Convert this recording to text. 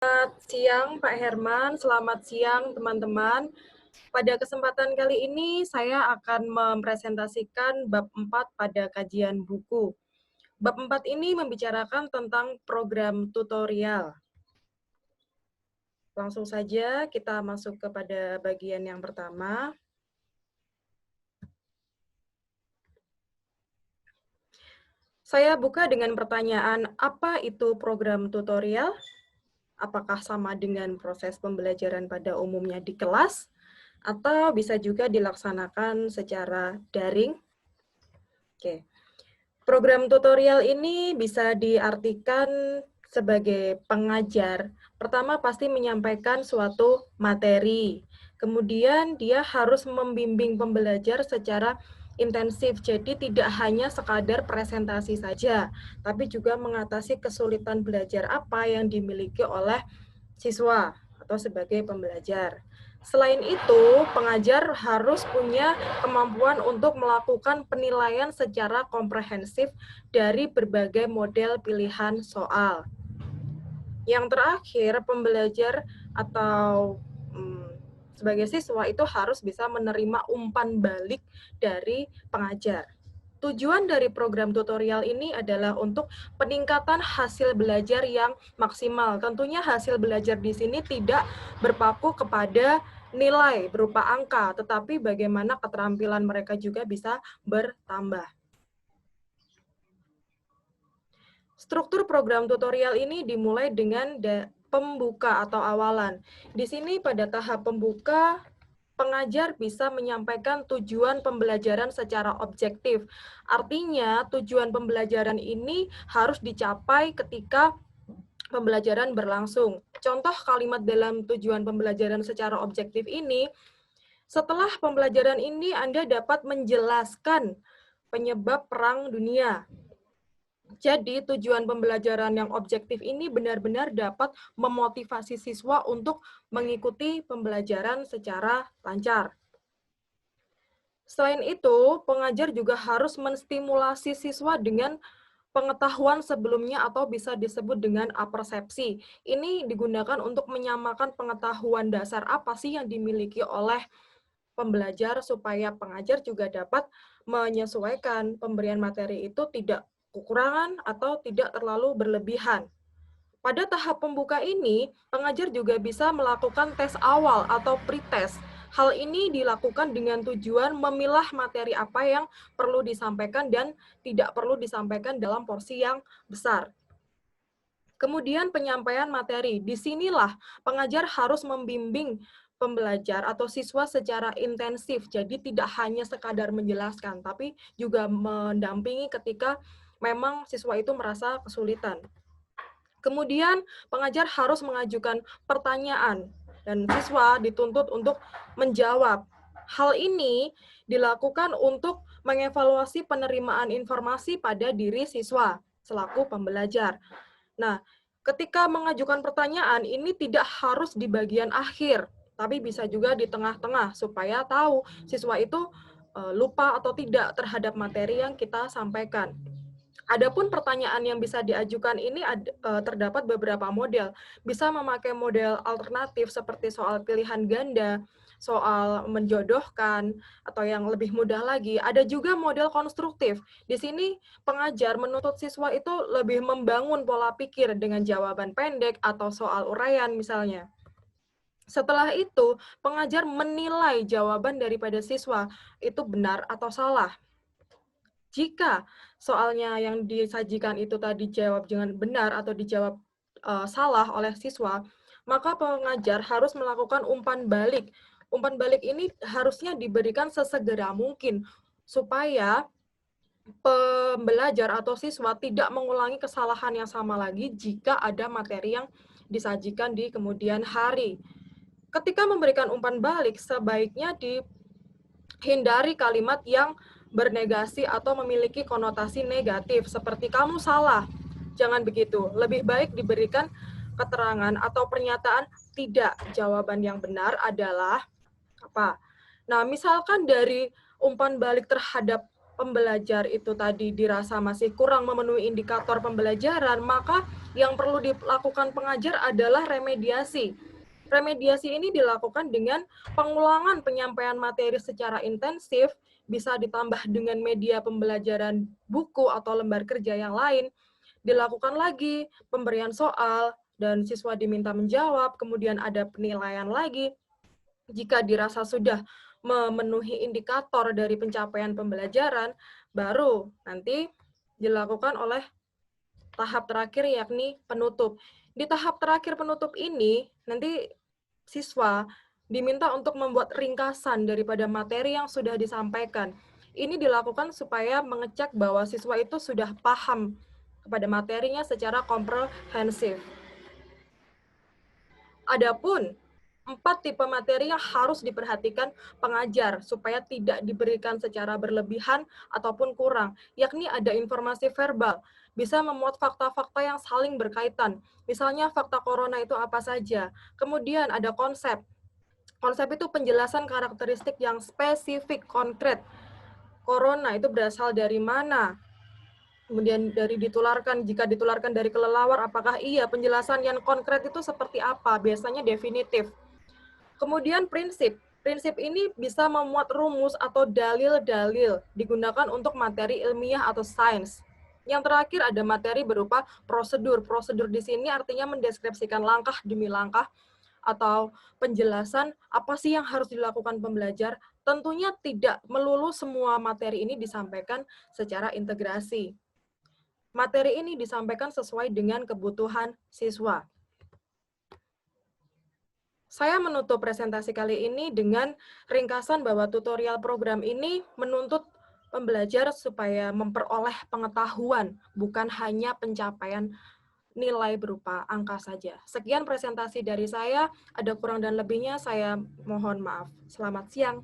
Selamat siang Pak Herman, selamat siang teman-teman. Pada kesempatan kali ini saya akan mempresentasikan bab 4 pada kajian buku. Bab 4 ini membicarakan tentang program tutorial. Langsung saja kita masuk kepada bagian yang pertama. Saya buka dengan pertanyaan, apa itu program tutorial? Apakah sama dengan proses pembelajaran pada umumnya di kelas? Atau bisa juga dilaksanakan secara daring? Oke. Program tutorial ini bisa diartikan sebagai pengajar. Pertama pasti menyampaikan suatu materi. Kemudian dia harus membimbing pembelajar secara intensif. Jadi tidak hanya sekadar presentasi saja, tapi juga mengatasi kesulitan belajar apa yang dimiliki oleh siswa atau sebagai pembelajar. Selain itu, pengajar harus punya kemampuan untuk melakukan penilaian secara komprehensif dari berbagai model pilihan soal. Yang terakhir, pembelajar atau sebagai siswa itu harus bisa menerima umpan balik dari pengajar. Tujuan dari program tutorial ini adalah untuk peningkatan hasil belajar yang maksimal. Tentunya hasil belajar di sini tidak berpaku kepada nilai berupa angka, tetapi bagaimana keterampilan mereka juga bisa bertambah. Struktur program tutorial ini dimulai dengan pembuka atau awalan. Di sini pada tahap pembuka, pengajar bisa menyampaikan tujuan pembelajaran secara objektif. Artinya, tujuan pembelajaran ini harus dicapai ketika pembelajaran berlangsung. Contoh kalimat dalam tujuan pembelajaran secara objektif ini, setelah pembelajaran ini Anda dapat menjelaskan penyebab perang dunia. Jadi tujuan pembelajaran yang objektif ini benar-benar dapat memotivasi siswa untuk mengikuti pembelajaran secara lancar. Selain itu, pengajar juga harus menstimulasi siswa dengan pengetahuan sebelumnya atau bisa disebut dengan apersepsi. Ini digunakan untuk menyamakan pengetahuan dasar apa sih yang dimiliki oleh pembelajar supaya pengajar juga dapat menyesuaikan pemberian materi itu tidak kekurangan atau tidak terlalu berlebihan. Pada tahap pembuka ini, pengajar juga bisa melakukan tes awal atau pretest. Hal ini dilakukan dengan tujuan memilah materi apa yang perlu disampaikan dan tidak perlu disampaikan dalam porsi yang besar. Kemudian penyampaian materi. Disinilah pengajar harus membimbing pembelajar atau siswa secara intensif. Jadi tidak hanya sekadar menjelaskan, tapi juga mendampingi ketika memang siswa itu merasa kesulitan. Kemudian pengajar harus mengajukan pertanyaan dan siswa dituntut untuk menjawab. Hal ini dilakukan untuk mengevaluasi penerimaan informasi pada diri siswa selaku pembelajar. Nah, ketika mengajukan pertanyaan ini tidak harus di bagian akhir, tapi bisa juga di tengah-tengah supaya tahu siswa itu lupa atau tidak terhadap materi yang kita sampaikan. Adapun pertanyaan yang bisa diajukan ini terdapat beberapa model. Bisa memakai model alternatif seperti soal pilihan ganda, soal menjodohkan, atau yang lebih mudah lagi, ada juga model konstruktif. Di sini pengajar menuntut siswa itu lebih membangun pola pikir dengan jawaban pendek atau soal uraian misalnya. Setelah itu, pengajar menilai jawaban daripada siswa itu benar atau salah. Jika soalnya yang disajikan itu tadi dijawab dengan benar atau dijawab salah oleh siswa, maka pengajar harus melakukan umpan balik. Umpan balik ini harusnya diberikan sesegera mungkin supaya pembelajar atau siswa tidak mengulangi kesalahan yang sama lagi jika ada materi yang disajikan di kemudian hari. Ketika memberikan umpan balik, sebaiknya dihindari kalimat yang bernegasi atau memiliki konotasi negatif, seperti kamu salah. Jangan begitu. Lebih baik diberikan keterangan atau pernyataan tidak. Jawaban yang benar adalah apa? Nah, misalkan dari umpan balik terhadap pembelajar itu tadi dirasa masih kurang memenuhi indikator pembelajaran, maka yang perlu dilakukan pengajar adalah remediasi. Remediasi ini dilakukan dengan pengulangan penyampaian materi secara intensif, bisa ditambah dengan media pembelajaran buku atau lembar kerja yang lain, dilakukan lagi pemberian soal, dan siswa diminta menjawab, kemudian ada penilaian lagi. Jika dirasa sudah memenuhi indikator dari pencapaian pembelajaran, baru nanti dilakukan oleh tahap terakhir yakni penutup. Di tahap terakhir penutup ini, nanti siswa diminta untuk membuat ringkasan daripada materi yang sudah disampaikan. Ini dilakukan supaya mengecek bahwa siswa itu sudah paham kepada materinya secara komprehensif. Adapun 4 tipe materi yang harus diperhatikan pengajar supaya tidak diberikan secara berlebihan ataupun kurang, yakni ada informasi verbal, bisa memuat fakta-fakta yang saling berkaitan. Misalnya fakta corona itu apa saja. Kemudian ada konsep. Konsep itu penjelasan karakteristik yang spesifik, konkret. Corona itu berasal dari mana? Kemudian jika ditularkan dari kelelawar, apakah iya? Penjelasan yang konkret itu seperti apa? Biasanya definitif. Kemudian prinsip. Prinsip ini bisa memuat rumus atau dalil-dalil digunakan untuk materi ilmiah atau sains. Yang terakhir ada materi berupa prosedur. Prosedur di sini artinya mendeskripsikan langkah demi langkah atau penjelasan apa sih yang harus dilakukan pembelajar. Tentunya tidak melulu semua materi ini disampaikan secara integrasi. Materi ini disampaikan sesuai dengan kebutuhan siswa. Saya menutup presentasi kali ini dengan ringkasan bahwa tutorial program ini menuntut pembelajar supaya memperoleh pengetahuan, bukan hanya pencapaian nilai berupa angka saja. Sekian presentasi dari saya, ada kurang dan lebihnya saya mohon maaf. Selamat siang.